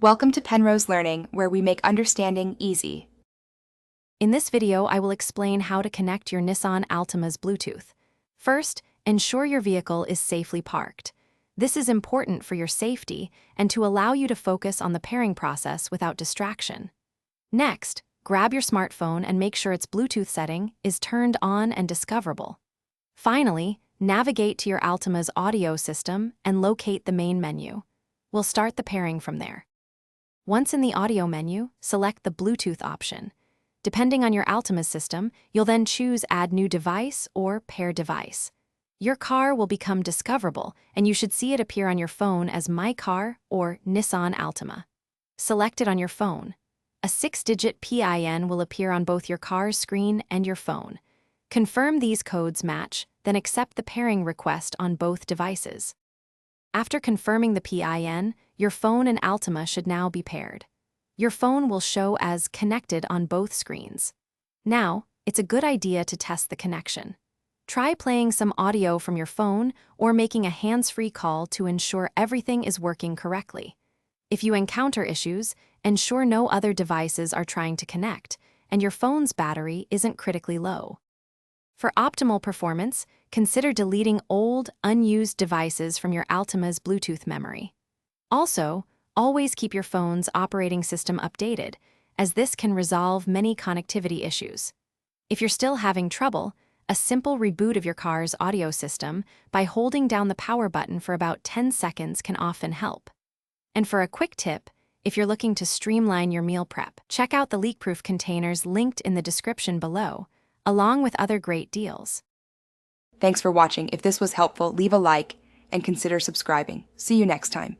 Welcome to Penrose Learning, where we make understanding easy. In this video, I will explain how to connect your Nissan Altima's Bluetooth. First, ensure your vehicle is safely parked. This is important for your safety and to allow you to focus on the pairing process without distraction. Next, grab your smartphone and make sure its Bluetooth setting is turned on and discoverable. Finally, navigate to your Altima's audio system and locate the main menu. We'll start the pairing from there. Once in the audio menu, select the Bluetooth option. Depending on your Altima's system, you'll then choose Add New Device or Pair Device. Your car will become discoverable, and you should see it appear on your phone as My Car or Nissan Altima. Select it on your phone. A 6-digit PIN will appear on both your car's screen and your phone. Confirm these codes match, then accept the pairing request on both devices. After confirming the PIN, your phone and Altima should now be paired. Your phone will show as connected on both screens. Now, it's a good idea to test the connection. Try playing some audio from your phone or making a hands-free call to ensure everything is working correctly. If you encounter issues, ensure no other devices are trying to connect and your phone's battery isn't critically low. For optimal performance, consider deleting old, unused devices from your Altima's Bluetooth memory. Also, always keep your phone's operating system updated, as this can resolve many connectivity issues. If you're still having trouble, a simple reboot of your car's audio system by holding down the power button for about 10 seconds can often help. And for a quick tip, if you're looking to streamline your meal prep, check out the leak-proof containers linked in the description below, along with other great deals. Thanks for watching. If this was helpful, leave a like and consider subscribing. See you next time.